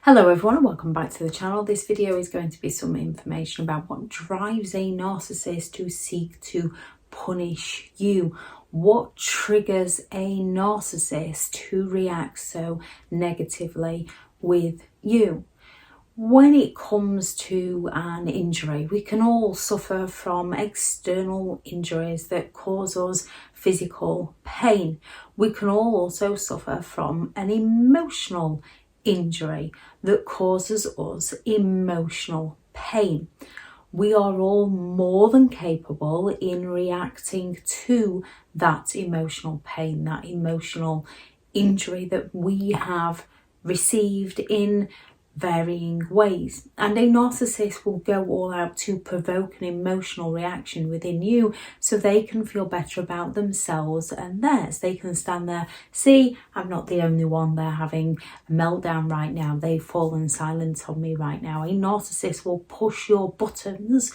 Hello everyone and welcome back to the channel. This video is going to be some information about what drives a narcissist to seek to punish you. What triggers a narcissist to react so negatively with you? When it comes to an injury, we can all suffer from external injuries that cause us physical pain. We can all also suffer from an emotional injury that causes us emotional pain. We are all more than capable in reacting to that emotional pain, that emotional injury that we have received in varying ways. And a narcissist will go all out to provoke an emotional reaction within you so they can feel better about themselves and theirs. They can stand there, see, I'm not the only one there having a meltdown right now. They've fallen silent on me right now. A narcissist will push your buttons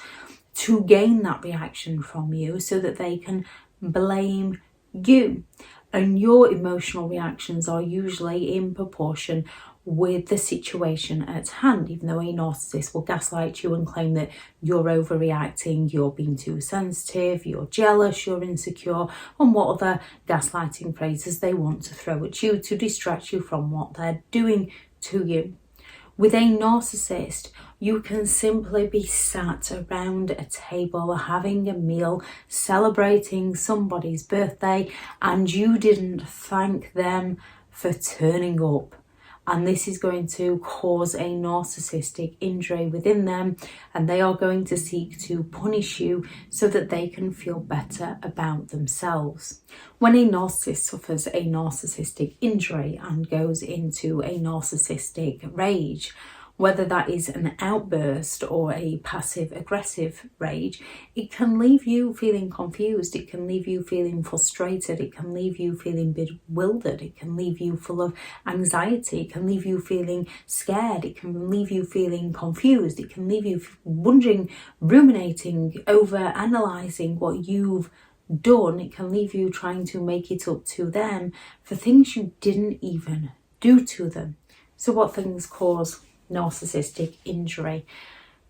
to gain that reaction from you so that they can blame you. And your emotional reactions are usually in proportion with the situation at hand, even though a narcissist will gaslight you and claim that you're overreacting, you're being too sensitive, you're jealous, you're insecure, and what other gaslighting phrases they want to throw at you to distract you from what they're doing to you. With a narcissist, you can simply be sat around a table having a meal, celebrating somebody's birthday, and you didn't thank them for turning up. And this is going to cause a narcissistic injury within them, and they are going to seek to punish you so that they can feel better about themselves. When a narcissist suffers a narcissistic injury and goes into a narcissistic rage, whether that is an outburst or a passive-aggressive rage, it can leave you feeling confused, it can leave you feeling frustrated, it can leave you feeling bewildered, it can leave you full of anxiety, it can leave you feeling scared, it can leave you feeling confused, it can leave you wondering, ruminating, over-analysing what you've done, it can leave you trying to make it up to them for things you didn't even do to them. So what things cause narcissistic injury?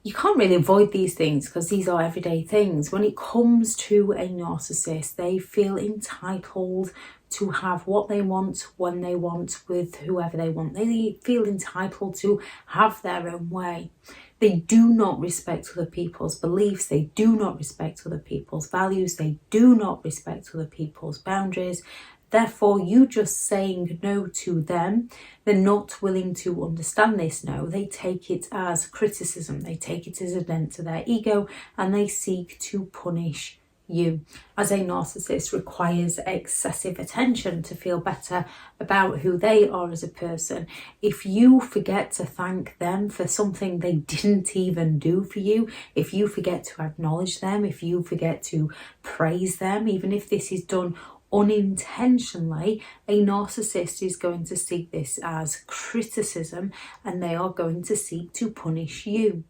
You can't really avoid these things because these are everyday things. When it comes to a narcissist, they feel entitled to have what they want, when they want, with whoever they want. They feel entitled to have their own way. They do not respect other people's beliefs. They do not respect other people's values. They do not respect other people's boundaries. Therefore, you just saying no to them, they're not willing to understand this no. They take it as criticism. They take it as a dent to their ego, and they seek to punish you. As a narcissist requires excessive attention to feel better about who they are as a person. If you forget to thank them for something they didn't even do for you, if you forget to acknowledge them, if you forget to praise them, even if this is done unintentionally, a narcissist is going to see this as criticism and they are going to seek to punish you.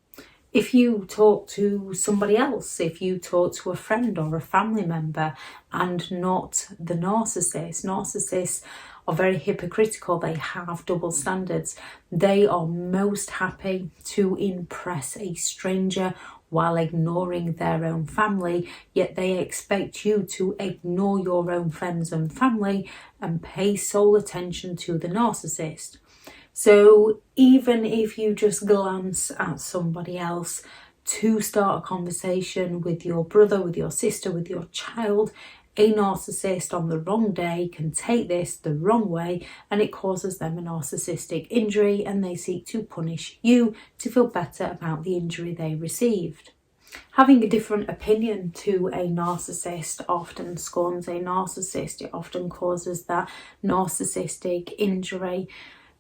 If you talk to somebody else, if you talk to a friend or a family member and not the narcissist, narcissists are very hypocritical. They have double standards. They are most happy to impress a stranger while ignoring their own family, yet they expect you to ignore your own friends and family and pay sole attention to the narcissist. So even if you just glance at somebody else to start a conversation with your brother, with your sister, with your child, a narcissist on the wrong day can take this the wrong way and it causes them a narcissistic injury, and they seek to punish you to feel better about the injury they received. Having a different opinion to a narcissist often scorns a narcissist. It often causes that narcissistic injury.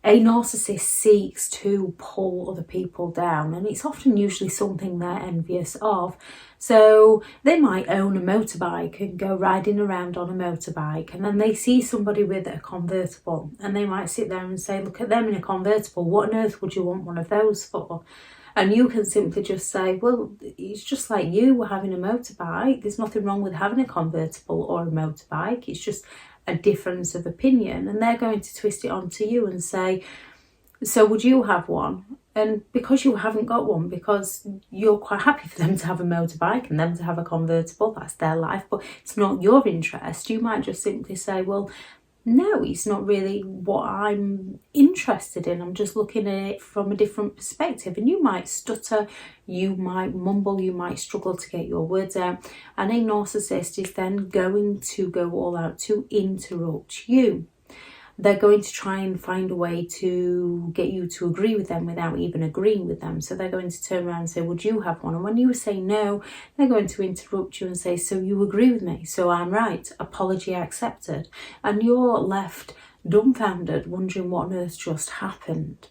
A narcissist seeks to pull other people down, and it's often usually something they're envious of. So they might own a motorbike and go riding around on a motorbike, and then they see somebody with a convertible and they might sit there and say, look at them in a convertible, what on earth would you want one of those for? And you can simply just say, well, it's just like you having a motorbike. There's nothing wrong with having a convertible or a motorbike. It's just a difference of opinion. And they're going to twist it onto you and say, So would you have one? And because you haven't got one, because you're quite happy for them to have a motorbike and them to have a convertible, that's their life, but it's not your interest, you might just simply say, well, no, it's not really what I'm interested in. I'm just looking at it from a different perspective. And you might stutter, you might mumble, you might struggle to get your words out. And a narcissist is then going to go all out to interrupt you. They're going to try and find a way to get you to agree with them without even agreeing with them. So they're going to turn around and say, would you have one? And when you say no, they're going to interrupt you and say, so you agree with me, so I'm right, apology accepted. And you're left dumbfounded, wondering what on earth just happened.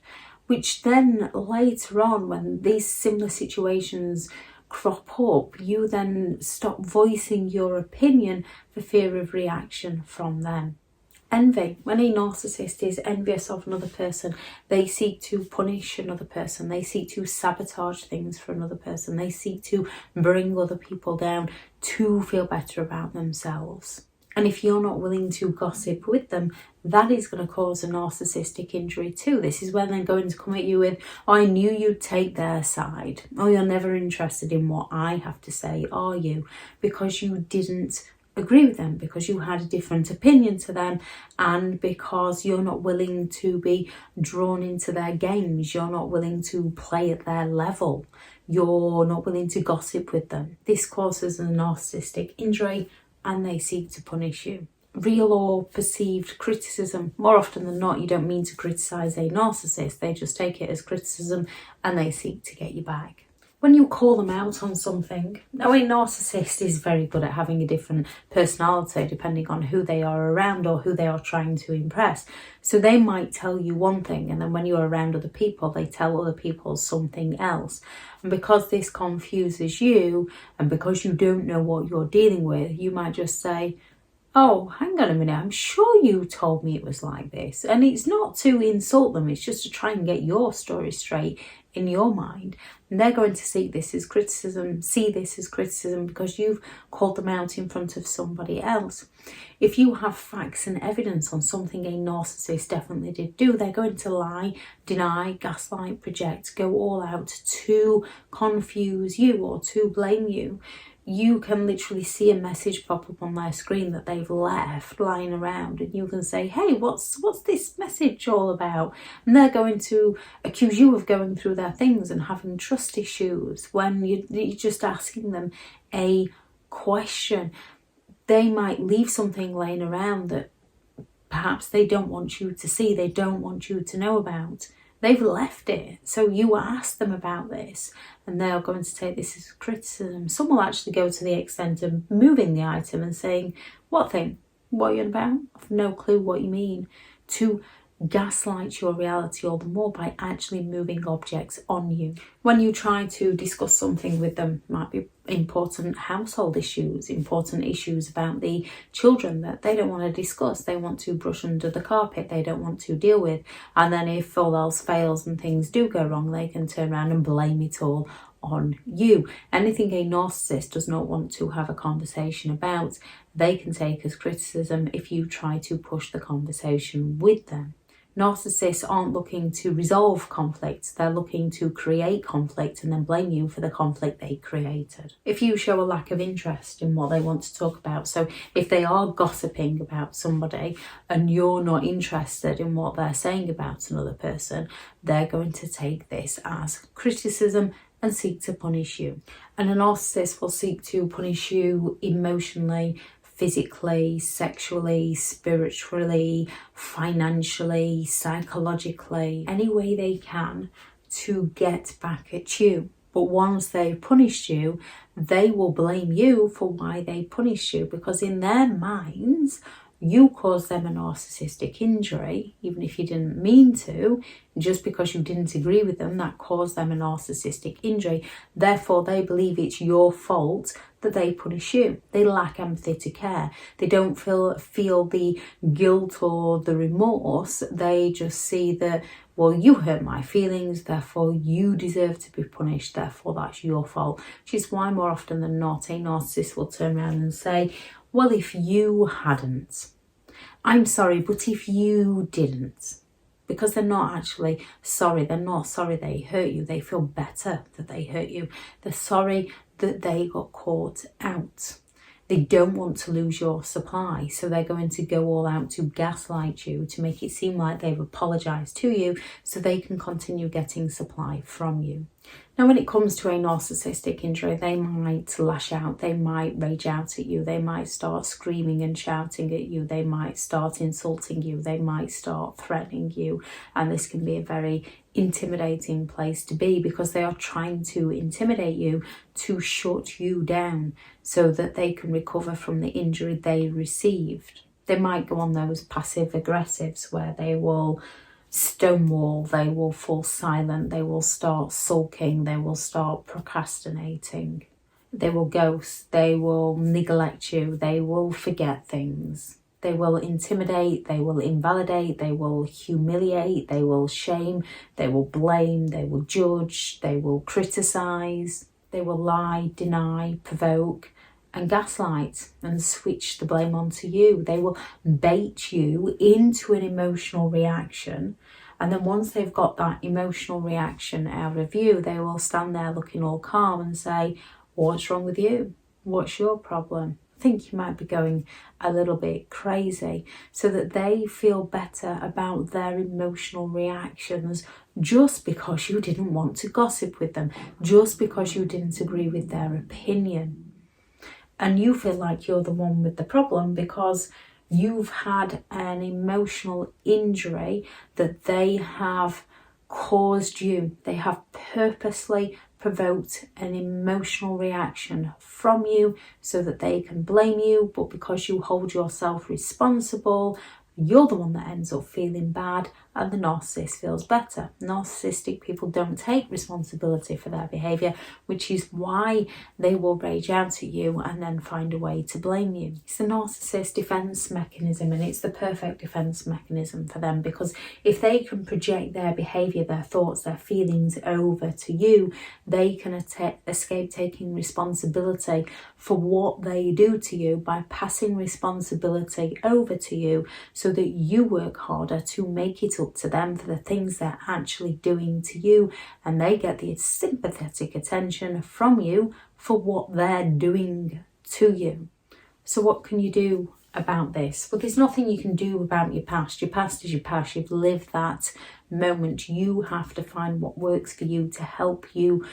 Which then later on, when these similar situations crop up, you then stop voicing your opinion for fear of reaction from them. Envy. When a narcissist is envious of another person, they seek to punish another person. They seek to sabotage things for another person. They seek to bring other people down to feel better about themselves. And if you're not willing to gossip with them, that is going to cause a narcissistic injury too. This is when they're going to come at you with, oh, I knew you'd take their side. Oh, you're never interested in what I have to say, are you? Because you didn't agree with them, because you had a different opinion to them, and because you're not willing to be drawn into their games, you're not willing to play at their level, you're not willing to gossip with them. This causes a narcissistic injury and they seek to punish you. Real or perceived criticism. More often than not, you don't mean to criticize a narcissist, they just take it as criticism and they seek to get you back. When you call them out on something, now a narcissist is very good at having a different personality depending on who they are around or who they are trying to impress. So they might tell you one thing, and then when you're around other people, they tell other people something else. And because this confuses you, and because you don't know what you're dealing with, you might just say, oh, hang on a minute, I'm sure you told me it was like this. And it's not to insult them, it's just to try and get your story straight in your mind. And they're going to see this as criticism, because you've called them out in front of somebody else. If you have facts and evidence on something a narcissist definitely did do, they're going to lie, deny, gaslight, project, go all out to confuse you or to blame you. You can literally see a message pop up on their screen that they've left lying around, and you can say, hey, what's this message all about? And they're going to accuse you of going through their things and having trust issues when you're just asking them a question. They might leave something laying around that perhaps they don't want you to see, they don't want you to know about. They've left it. So you ask them about this and they're going to take this as criticism. Some will actually go to the extent of moving the item and saying, what thing? What are you on about? I've no clue what you mean. To gaslight your reality all the more by actually moving objects on you. When you try to discuss something with them, might be important household issues, important issues about the children that they don't want to discuss, they want to brush under the carpet, they don't want to deal with, and then if all else fails and things do go wrong, they can turn around and blame it all on you. Anything a narcissist does not want to have a conversation about, they can take as criticism if you try to push the conversation with them. Narcissists aren't looking to resolve conflict, they're looking to create conflict and then blame you for the conflict they created. If you show a lack of interest in what they want to talk about, so if they are gossiping about somebody and you're not interested in what they're saying about another person, they're going to take this as criticism and seek to punish you. And a narcissist will seek to punish you emotionally, physically, sexually, spiritually, financially, psychologically, any way they can to get back at you. But once they've punished you, they will blame you for why they punished you, because in their minds, you caused them a narcissistic injury, even if you didn't mean to. Just because you didn't agree with them, that caused them a narcissistic injury. Therefore, they believe it's your fault that they punish you. They lack empathy to care. They don't feel the guilt or the remorse. They just see that, well, you hurt my feelings, therefore you deserve to be punished, therefore that's your fault. Which is why more often than not, a narcissist will turn around and say, well, if you hadn't, I'm sorry, but if you didn't, because they're not actually sorry. They're not sorry they hurt you. They feel better that they hurt you. They're sorry that they got caught out. They don't want to lose your supply, so they're going to go all out to gaslight you, to make it seem like they've apologised to you so they can continue getting supply from you. Now, when it comes to a narcissistic injury, they might lash out, they might rage out at you, they might start screaming and shouting at you, they might start insulting you, they might start threatening you, and this can be a very intimidating place to be because they are trying to intimidate you to shut you down so that they can recover from the injury they received. They might go on those passive aggressives where they will stonewall, they will fall silent, they will start sulking, they will start procrastinating, they will ghost, they will neglect you, they will forget things. They will intimidate, they will invalidate, they will humiliate, they will shame, they will blame, they will judge, they will criticise, they will lie, deny, provoke and gaslight and switch the blame onto you. They will bait you into an emotional reaction, and then once they've got that emotional reaction out of you, they will stand there looking all calm and say, "What's wrong with you? What's your problem? I think you might be going a little bit crazy," so that they feel better about their emotional reactions just because you didn't want to gossip with them, just because you didn't agree with their opinion. And you feel like you're the one with the problem because you've had an emotional injury that they have caused you. They have purposely provoked an emotional reaction from you so that they can blame you, but because you hold yourself responsible, you're the one that ends up feeling bad and the narcissist feels better. Narcissistic people don't take responsibility for their behaviour, which is why they will rage out at you and then find a way to blame you. It's the narcissist defence mechanism, and it's the perfect defence mechanism for them, because if they can project their behaviour, their thoughts, their feelings over to you, they can escape taking responsibility for what they do to you by passing responsibility over to you so that you work harder to make it up to them for the things they're actually doing to you, and they get the sympathetic attention from you for what they're doing to you. So what can you do about this? Well, there's nothing you can do about your past. Your past is your past. You've lived that moment. You have to find what works for you to help you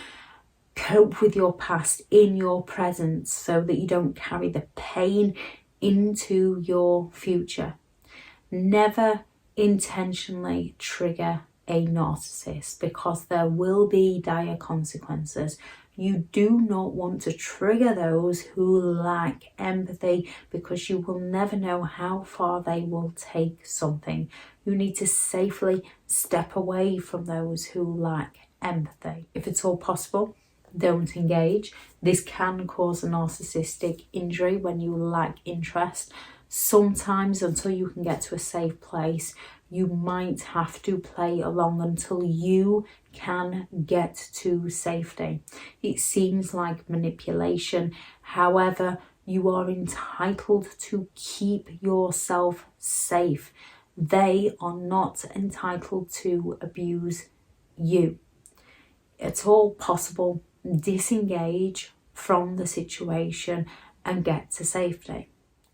cope with your past in your present so that you don't carry the pain into your future. Never intentionally trigger a narcissist because there will be dire consequences. You do not want to trigger those who lack empathy because you will never know how far they will take something. You need to safely step away from those who lack empathy. If it's all possible, don't engage. This can cause a narcissistic injury when you lack interest. Sometimes, until you can get to a safe place, you might have to play along until you can get to safety. It seems like manipulation. However, you are entitled to keep yourself safe. They are not entitled to abuse you. It's all possible. Disengage from the situation and get to safety.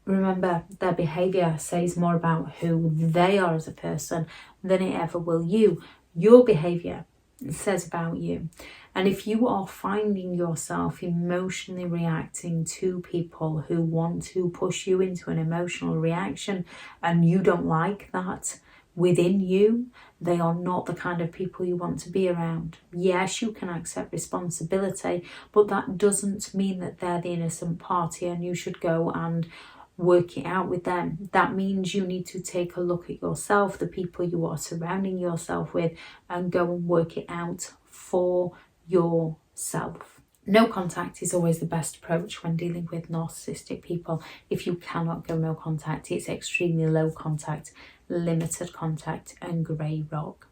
Remember, their behaviour says more about who they are as a person than it ever will you. Your behaviour says about you. And if you are finding yourself emotionally reacting to people who want to push you into an emotional reaction and you don't like that within you, they are not the kind of people you want to be around. Yes, you can accept responsibility, but that doesn't mean that they're the innocent party and you should go and work it out with them. That means you need to take a look at yourself, the people you are surrounding yourself with, and go and work it out for yourself. No contact is always the best approach when dealing with narcissistic people. If you cannot go no contact, it's extremely low contact, limited contact, and grey rock.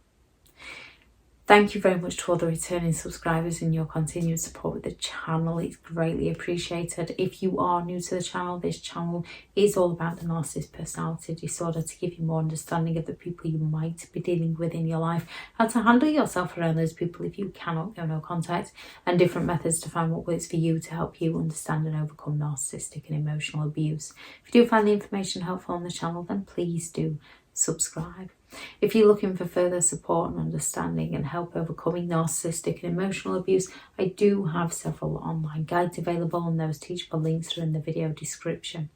Thank you very much to all the returning subscribers and your continued support with the channel. It's greatly appreciated. If you are new to the channel, this channel is all about the narcissist personality disorder, to give you more understanding of the people you might be dealing with in your life, how to handle yourself around those people if you cannot go no contact, and different methods to find what works for you to help you understand and overcome narcissistic and emotional abuse. If you do find the information helpful on the channel, then please do subscribe. If you're looking for further support and understanding and help overcoming narcissistic and emotional abuse, I do have several online guides available, and those teachable links are in the video description.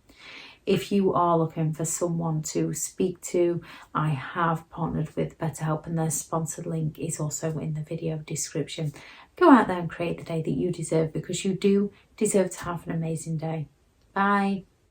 If you are looking for someone to speak to, I have partnered with BetterHelp, and their sponsored link is also in the video description. Go out there and create the day that you deserve, because you do deserve to have an amazing day. Bye.